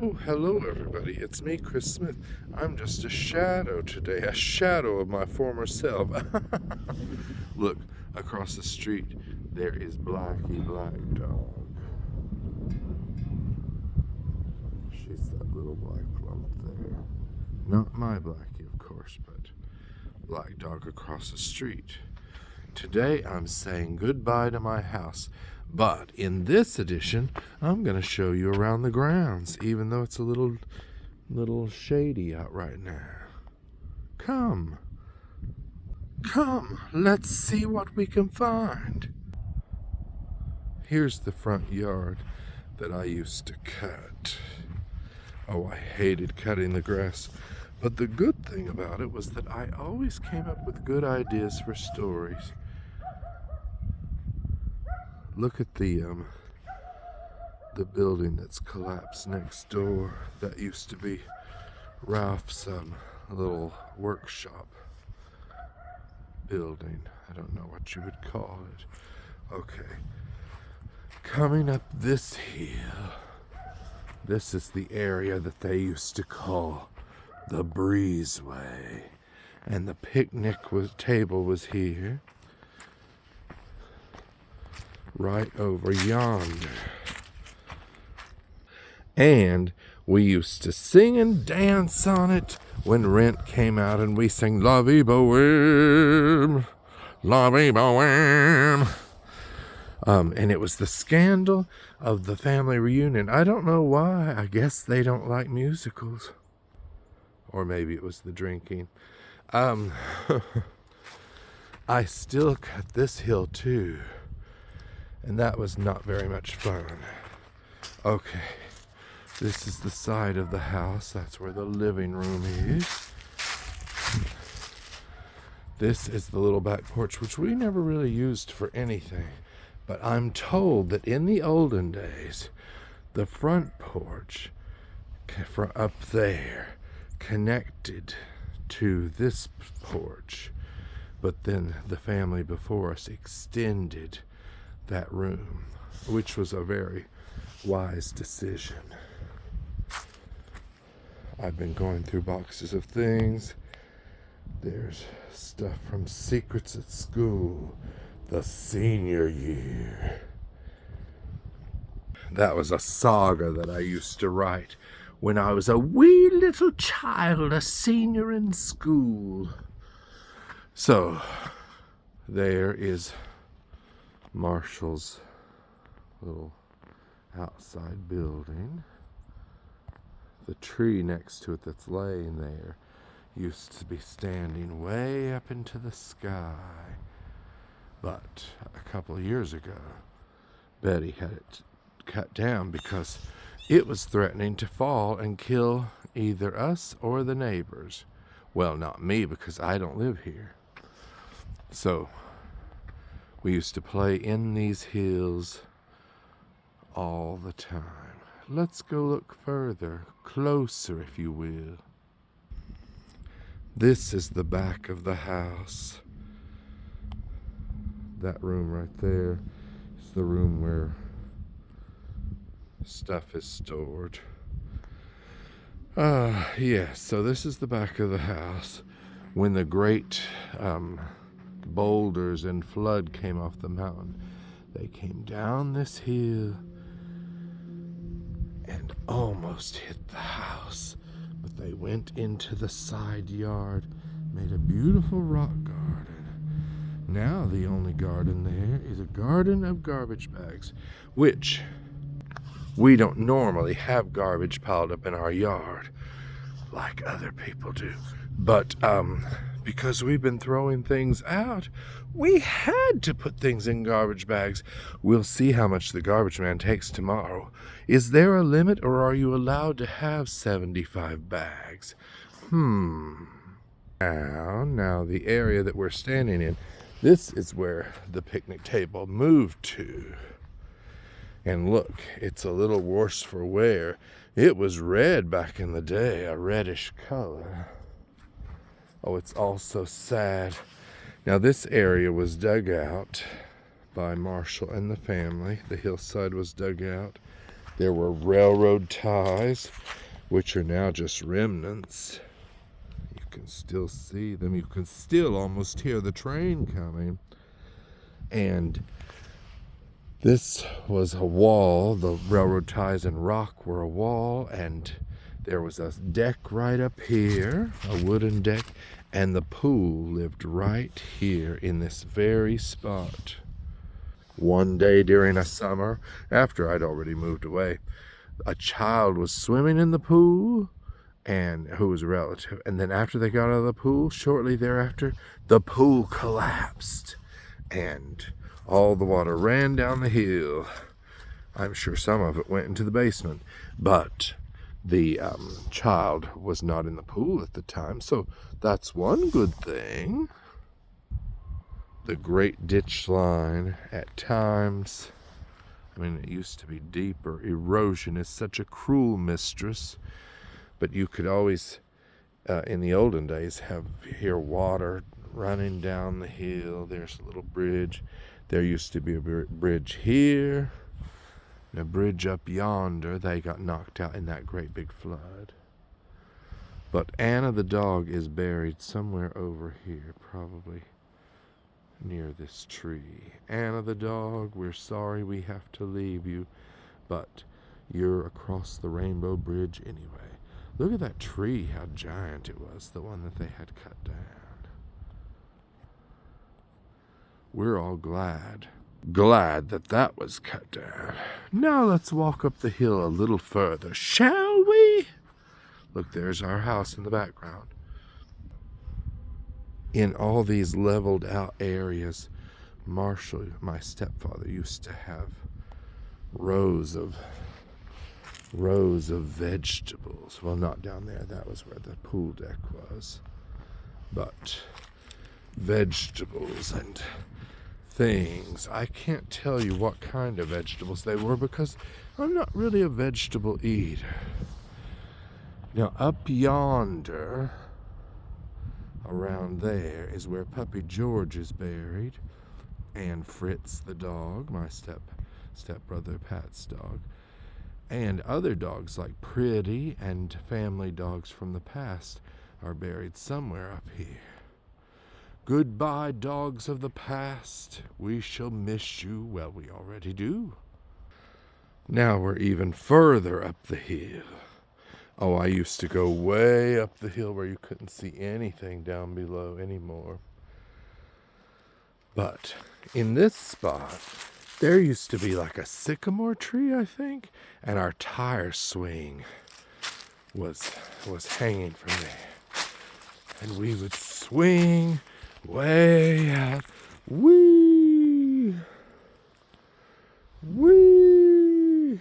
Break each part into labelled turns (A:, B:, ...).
A: Oh, hello everybody. It's me, Chris Smith. I'm just a shadow today, a shadow of my former self. Look, across the street, there is Blackie Black Dog. She's that little black lump there. Not my Blackie, of course, but Black Dog across the street. Today I'm saying goodbye to my house, but in this edition I'm going to show you around the grounds, even though it's a little shady out right now. Come, let's see what we can find. Here's the front yard that I used to cut. Oh, I hated cutting the grass, but the good thing about it was that I always came up with good ideas for stories. Look at the building that's collapsed next door. That used to be Ralph's little workshop building. I don't know what you would call it. Okay. Coming up this hill, this is the area that they used to call the breezeway. And the picnic table was here. Right over yonder. And we used to sing and dance on it when rent came out, and we sang La Vie Boheme, La Vie Boheme. And it was the scandal of the family reunion. I don't know why. I guess they don't like musicals. Or maybe it was the drinking. I still cut this hill too. And that was not very much fun. Okay, this is the side of the house. That's where the living room is. This is the little back porch, which we never really used for anything. But I'm told that in the olden days, the front porch up there connected to this porch. But then the family before us extended that room, which was a very wise decision. I've been going through boxes of things. There's stuff from Secrets at School, the senior year. That was a saga that I used to write when I was a wee little child, a senior in school. So, there is Marshall's little outside building. The tree next to it that's laying there used to be standing way up into the sky. But a couple of years ago, Betty had it cut down because it was threatening to fall and kill either us or the neighbors. Well, not me, because I don't live here. So we used to play in these hills all the time. Let's go look further, closer if you will. This is the back of the house. That room right there is the room where stuff is stored. Yes, so this is the back of the house. When the great boulders and flood came off the mountain, they came down this hill and almost hit the house, but they went into the side yard, made a beautiful rock garden. Now the only garden there is a garden of garbage bags, which we don't normally have garbage piled up in our yard like other people do. But because we've been throwing things out, we had to put things in garbage bags. We'll see how much the garbage man takes tomorrow. Is there a limit, or are you allowed to have 75 bags? Now the area that we're standing in, this is where the picnic table moved to. And look, it's a little worse for wear. It was red back in the day, a reddish color. Oh, it's all so sad. Now this area was dug out by Marshall and the family. The hillside was dug out There were railroad ties, which are now just remnants. You can still see them. You can still almost hear the train coming. And this was a wall. The railroad ties and rock were a wall, and there was a deck right up here, a wooden deck, and the pool lived right here in this very spot. One day during a summer, after I'd already moved away, a child was swimming in the pool, and who was a relative. And then after they got out of the pool, shortly thereafter, the pool collapsed, and all the water ran down the hill. I'm sure some of it went into the basement, but the child was not in the pool at the time, so that's one good thing. The Great Ditch Line, at times, I mean, it used to be deeper. Erosion is such a cruel mistress, but you could always, in the olden days, hear water running down the hill. There's a little bridge. There used to be a bridge here, and a bridge up yonder. They got knocked out in that great big flood. But Anna the dog is buried somewhere over here, probably near this tree. Anna the dog, we're sorry we have to leave you, but you're across the Rainbow Bridge anyway. Look at that tree, how giant it was, the one that they had cut down. We're all glad that that was cut down. Now let's walk up the hill a little further, shall we? Look, there's our house in the background. In all these leveled out areas, Marshall, my stepfather, used to have rows of vegetables. Well, not down there. That was where the pool deck was. But vegetables and things. I can't tell you what kind of vegetables they were because I'm not really a vegetable eater. Now, up yonder, around there, is where Puppy George is buried, and Fritz the dog, my stepbrother Pat's dog, and other dogs like Pretty and family dogs from the past are buried somewhere up here. Goodbye, dogs of the past. We shall miss you. Well, we already do. Now we're even further up the hill. Oh, I used to go way up the hill where you couldn't see anything down below anymore. But in this spot, there used to be like a sycamore tree, I think, and our tire swing was hanging from there. And we would swing way out. Whee! Whee!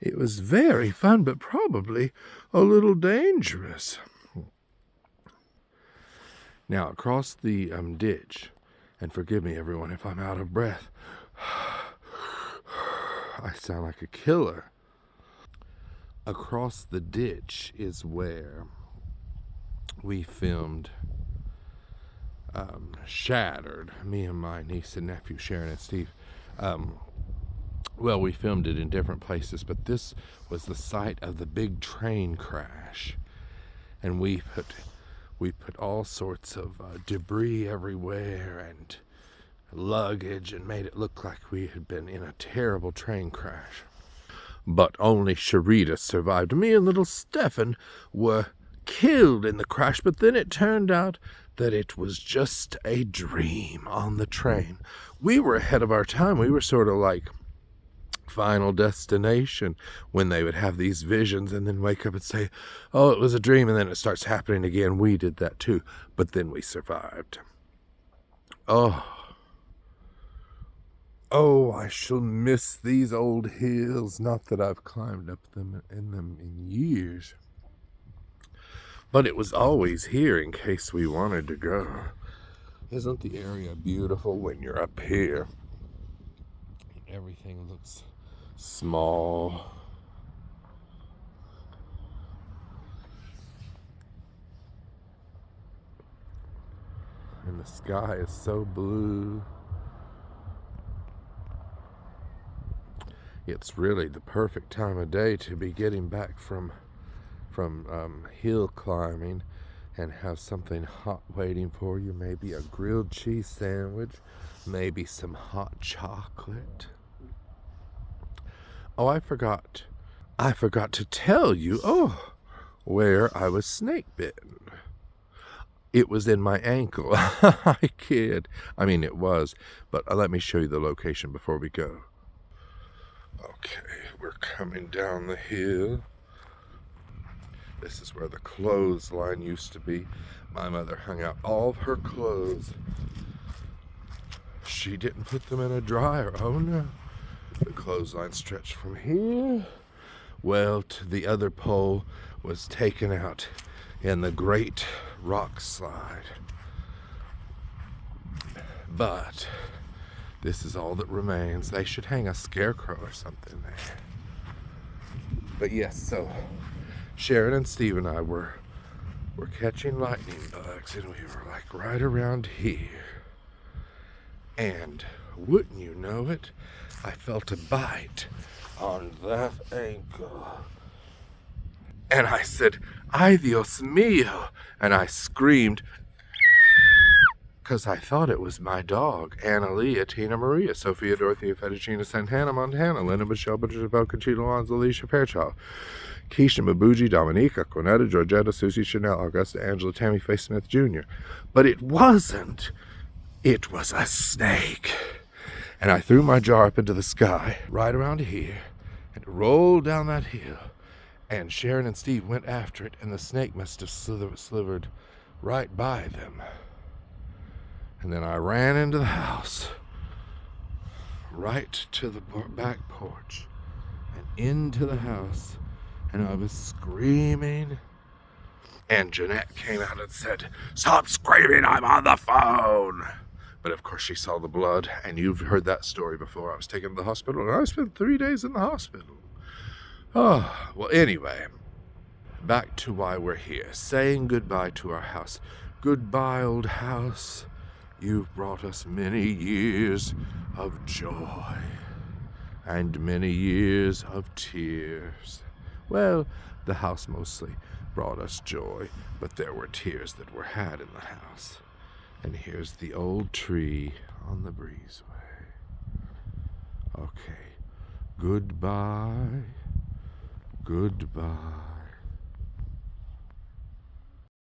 A: It was very fun, but probably a little dangerous. Now, across the ditch, and forgive me, everyone, if I'm out of breath. I sound like a killer. Across the ditch is where we filmed Shattered, me and my niece and nephew, Sharon and Steve. Well, we filmed it in different places, but this was the site of the big train crash. And we put all sorts of debris everywhere and luggage and made it look like we had been in a terrible train crash. But only Sharita survived. Me and little Stefan were killed in the crash, but then it turned out that it was just a dream on the train. We were ahead of our time. We were sort of like Final Destination, when they would have these visions and then wake up and say, oh, it was a dream, and then it starts happening again. We did that too, but then we survived. Oh, I shall miss these old hills. Not that I've climbed up them in years, but it was always here in case we wanted to go. Isn't the area beautiful when you're up here? Everything looks small. And the sky is so blue. It's really the perfect time of day to be getting back from hill climbing and have something hot waiting for you. Maybe a grilled cheese sandwich, maybe some hot chocolate. Oh, I forgot to tell you, where I was snake bitten. It was in my ankle. I kid. I mean, it was, but let me show you the location before we go. Okay, we're coming down the hill. This is where the clothesline used to be. My mother hung out all of her clothes. She didn't put them in a dryer. Oh no. The clothesline stretched from here, well, to the other pole was taken out in the great rock slide. But this is all that remains. They should hang a scarecrow or something there. But yes, so Sharon and Steve and I were catching lightning bugs, and we were like right around here. And wouldn't you know it, I felt a bite on that ankle. And I said, "Ay, Dios mío," and I screamed, because I thought it was my dog, Analia, Tina Maria, Sophia, Dorothea, Fettuccine, Santana, Montana, Linda, Michelle, Butcherbell, Conchita, Alonzo, Alicia, Fairchild, Keisha, Mabuji, Dominica, Quinetta, Georgetta, Susie, Chanel, Augusta, Angela, Tammy Faye Smith Jr. But it wasn't. It was a snake. And I threw my jar up into the sky, right around here, and it rolled down that hill. And Sharon and Steve went after it, and the snake must have slithered right by them. And then I ran into the house, right to the back porch, and into the house, and I was screaming. And Jeanette came out and said, "Stop screaming, I'm on the phone." But of course she saw the blood, and you've heard that story before. I was taken to the hospital, and I spent 3 days in the hospital. Oh, well, anyway, back to why we're here, saying goodbye to our house. Goodbye, old house. You've brought us many years of joy and many years of tears. Well, the house mostly brought us joy, but there were tears that were had in the house. And here's the old tree on the breezeway. Okay, goodbye, goodbye.